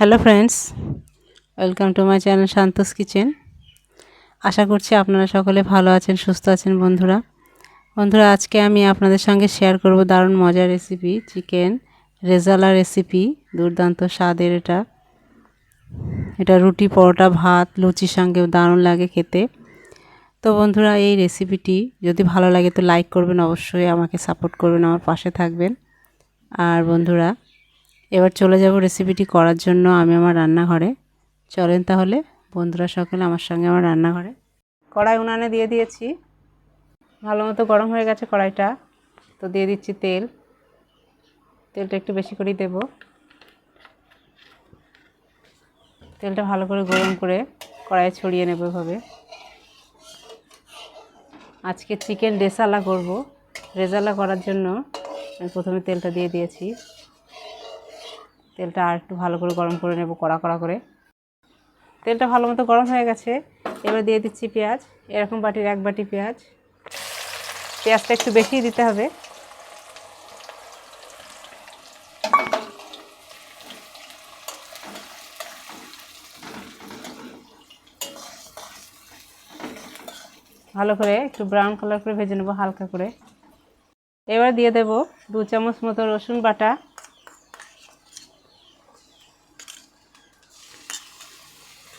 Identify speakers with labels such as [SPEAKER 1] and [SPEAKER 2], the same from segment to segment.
[SPEAKER 1] Hello friends, welcome to my channel santos kitchen. আশা করছি আপনারা সকলে ভালো আছেন, সুস্থ আছেন। বন্ধুরা আজকে আমি আপনাদের সঙ্গে শেয়ার করব দারুণ মজার রেসিপি, চিকেন রেজালা রেসিপি। দুর্দান্ত স্বাদের এটা রুটি, পরোটা, ভাত, লুচির সঙ্গেও দারুণ লাগে খেতে। তো বন্ধুরা, এই রেসিপিটি যদি ভালো লাগে তো লাইক করবেন, অবশ্যই আমাকে সাপোর্ট করবেন, আমার পাশে থাকবেন। আর বন্ধুরা, এবার চলে যাব রেসিপিটি করার জন্য আমি আমার রান্নাঘরে। চলেন তাহলে বন্ধুরা সকলে আমার সঙ্গে আমার রান্নাঘরে। কড়াই উনানে দিয়ে দিয়েছি, ভালো মতো গরম হয়ে গেছে কড়াইটা। তো দিয়ে দিচ্ছি তেলটা একটু বেশি করেই দেব। তেলটা ভালো করে গরম করে কড়াইয়ে ছড়িয়ে নেব এভাবে। আজকে চিকেন রেজালা করব। রেজালা করার জন্য আমি প্রথমে তেলটা দিয়ে দিয়েছি। তেলটা আর একটু ভালো করে গরম করে নেব, কড়া কড়া করে। তেলটা ভালো মতো গরম হয়ে গেছে, এবার দিয়ে দিচ্ছি পেঁয়াজ। এরকম বাটির 1 বাটি পেঁয়াজ। পেঁয়াজটা একটু বেশি দিতে হবে। ভালো করে একটু ব্রাউন কালার করে ভেজে নেব হালকা করে। এবার দিয়ে দেব 2 চামচ মতো রসুন বাটা।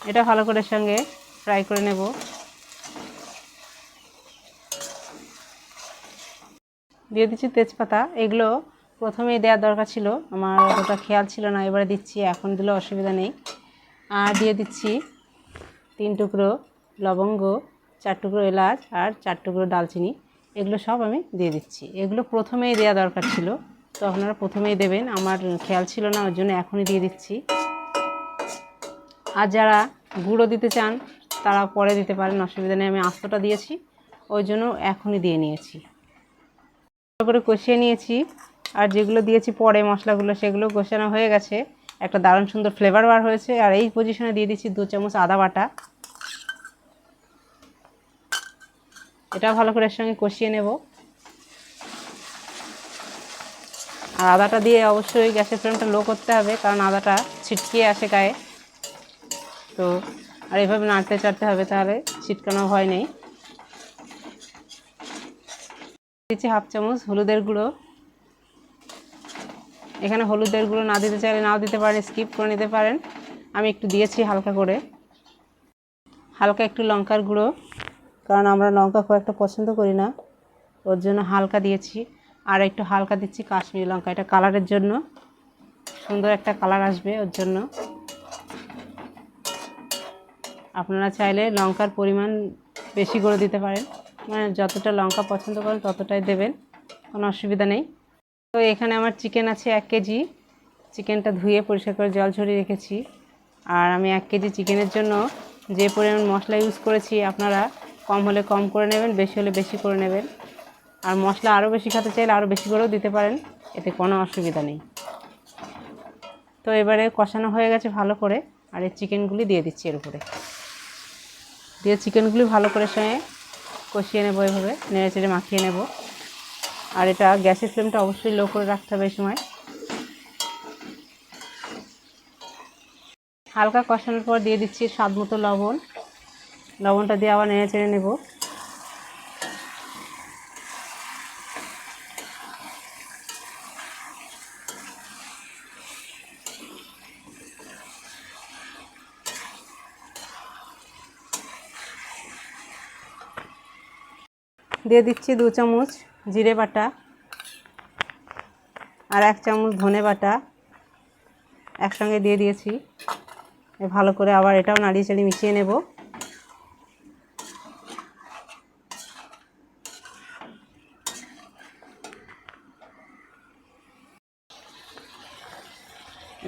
[SPEAKER 1] এটা ভালো করে সঙ্গে ফ্রাই করে নেব। দিয়ে দিচ্ছি তেজপাতা। এগুলো প্রথমেই দেওয়ার দরকার ছিল, আমার অতটা খেয়াল ছিল না, এবারে দিচ্ছি। এখন দিলে অসুবিধা নেই। আর দিয়ে দিচ্ছি 3 টুকরো লবঙ্গ, 4 টুকরো এলাচ আর 4 টুকরো দালচিনি। এগুলো সব আমি দিয়ে দিচ্ছি। এগুলো প্রথমেই দেওয়া দরকার ছিল, তো আপনারা প্রথমেই দেবেন। আমার খেয়াল ছিল না, ওর জন্য এখনই দিয়ে দিচ্ছি। আর যারা গুঁড়ো দিতে চান তারা পরে দিতে পারেন, অসুবিধা নেই। আমি আস্তটা দিয়েছি, ওই জন্য এখনই দিয়ে নিয়েছি। ভালো করে কষিয়ে নিয়েছি। আর যেগুলো দিয়েছি পরে মশলাগুলো, সেগুলো কষানো হয়ে গেছে। একটা দারুণ সুন্দর ফ্লেভার বার হয়েছে। আর এই পজিশনে দিয়ে দিচ্ছি 2 চামচ আদা বাটা। এটা ভালো করে এর সঙ্গে কষিয়ে নেব। আর আদাটা দিয়ে অবশ্যই গ্যাসের ফ্লেমটা লো করতে হবে, কারণ আদাটা ছিটকিয়ে আসে গায়ে। তো আর এভাবে নাড়তে চাড়তে হবে, তাহলে ছিটকানো ভয় নেই। দিচ্ছি 1/2 চামচ হলুদের গুঁড়ো। এখানে হলুদের গুঁড়ো না দিতে চাইলে নাও দিতে পারেন, স্কিপ করে নিতে পারেন। আমি একটু দিয়েছি হালকা করে। হালকা একটু লঙ্কার গুঁড়ো, কারণ আমরা লঙ্কা খুব একটা পছন্দ করি না, ওর জন্য হালকা দিয়েছি। আর একটু হালকা দিচ্ছি কাশ্মীরি লঙ্কা, এটা কালারের জন্য, সুন্দর একটা কালার আসবে ওর জন্য। আপনারা চাইলে লঙ্কার পরিমাণ বেশি করে দিতে পারেন, মানে যতটা লঙ্কা পছন্দ করেন ততটাই দেবেন, কোনো অসুবিধা নেই। তো এখানে আমার চিকেন আছে 1 কেজি। চিকেনটা ধুয়ে পরিষ্কার করে জল ঝরিয়ে রেখেছি। আর আমি 1 কেজি চিকেনের জন্য যে পরিমাণ মশলা ইউজ করেছি, আপনারা কম হলে কম করে নেবেন, বেশি হলে বেশি করে নেবেন। আর মশলা আরও বেশি খেতে চাইলে আরও বেশি করেও দিতে পারেন, এতে কোনো অসুবিধা নেই। তো এবারে কষানো হয়ে গেছে ভালো করে, আর এই চিকেনগুলি দিয়ে দিচ্ছি এর উপরে। দিয়ে চিকেনগুলি ভালো করে সঙ্গে কষিয়ে নেব, এভাবে নেড়ে চেড়ে মাখিয়ে নেব। আর এটা গ্যাসের ফ্লেমটা অবশ্যই লো করে রাখতে হবে এই সময়। হালকা কষানোর পর দিয়ে দিচ্ছি স্বাদ মতো লবণ। লবণটা দিয়ে আবার নেড়ে চেড়ে নেব। দিয়ে দিচ্ছি 2 চামচ জিরে বাটা আর 1 চামচ ধনে বাটা একসঙ্গে দিয়ে দিয়েছি। ভালো করে আবার এটাও নাড়িয়ে চাড়িয়ে মিশিয়ে নেব।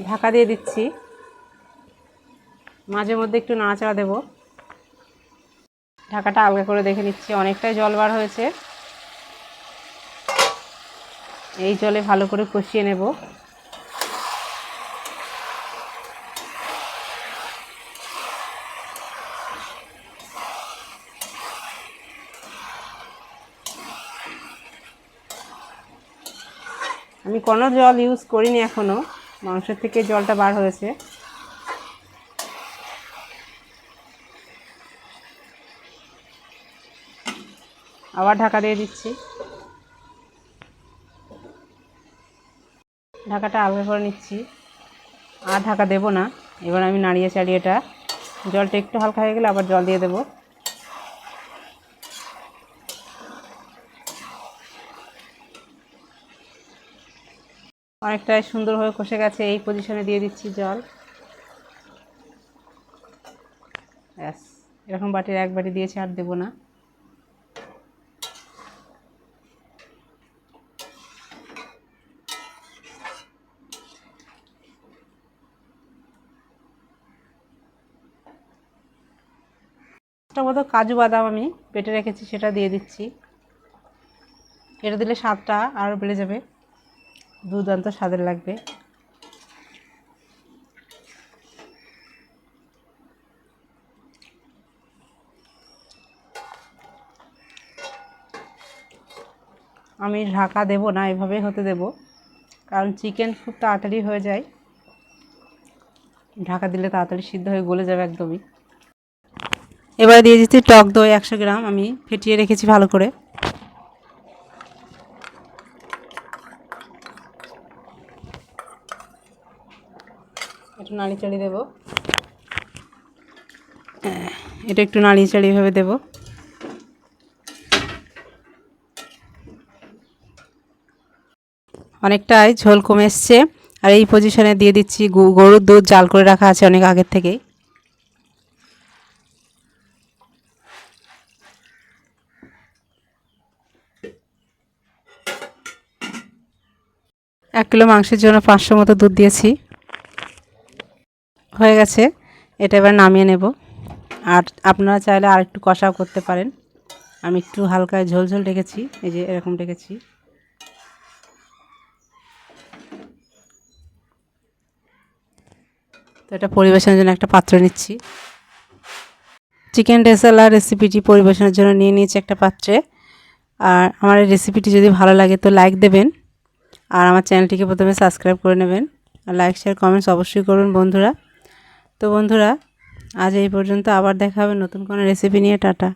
[SPEAKER 1] ঢাকা দিয়ে দিচ্ছি, মাঝে মধ্যে একটু নাড়াচাড়া দেব। ঢাকাটা আলগা করে দেখে নিচ্ছি, অনেকটাই জল বার হয়েছে। এই জলে ভালো করে কষিয়ে নেব। আমি কোনো জল ইউজ করিনি এখনও, মাংসের থেকে জলটা বার হয়েছে। আবার ঢাকা দিয়ে দিচ্ছি। ঢাকাটা আলগা করে নিচ্ছি, আর ঢাকা দেব না। এবার আমি নাড়িয়ে চাড়িয়ে এটা, জলটা একটু হালকা হয়ে গেলে আবার জল দিয়ে দেব। অনেকটাই সুন্দরভাবে কষে গেছে। এই পজিশনে দিয়ে দিচ্ছি জল। ব্যাস, এরকম বাটির এক বাটি দিয়েছি, আর দেবো না। মতো কাজু বাদাম আমি বেটে রেখেছি, সেটা দিয়ে দিচ্ছি। এটা দিলে স্বাদটা আরও বেড়ে যাবে, দুর্দান্ত স্বাদের লাগবে। আমি ঢাকা দেব না, এভাবেই হতে দেব, কারণ চিকেন খুব তাড়াতাড়ি হয়ে যায়। ঢাকা দিলে তাড়াতাড়ি সিদ্ধ হয়ে গলে যাবে একদমই। এবারে দিয়ে দিচ্ছি টক দই 100 গ্রাম, আমি ফেটিয়ে রেখেছি ভালো করে। একটু নাড়ি চাড়িয়ে দেবো, এটা একটু নাড়িয়ে চাড়িয়ে ভাবে দেবো। অনেকটাই ঝোল কমে এসছে, আর এই পজিশনে দিয়ে দিচ্ছি গরুর দুধ, জাল করে রাখা আছে অনেক আগের থেকেই। এক কিলো মাংসের জন্য 500 মতো দুধ দিয়েছি। হয়ে গেছে, এটা এবার নামিয়ে নেব। আর আপনারা চাইলে আর একটু কষাও করতে পারেন। আমি একটু হালকা ঝোল ঝোল রেখেছি, এই যে এরকম রেখেছি। তো এটা পরিবেশনের জন্য একটা পাত্র নিচ্ছি। চিকেন রেজালা রেসিপিটি পরিবেশনের জন্য নিয়ে নিয়েছি একটা পাত্রে। আর আমার এই রেসিপিটি যদি ভালো লাগে তো লাইক দেবেন, আর আমার চ্যানেলটিকে প্রথমে সাবস্ক্রাইব করে নেবেন, আর লাইক শেয়ার কমেন্টস অবশ্যই করবেন বন্ধুরা। তো বন্ধুরা, আজ এই পর্যন্ত, আবার দেখা হবে নতুন কোনো রেসিপি নিয়ে। টাটা।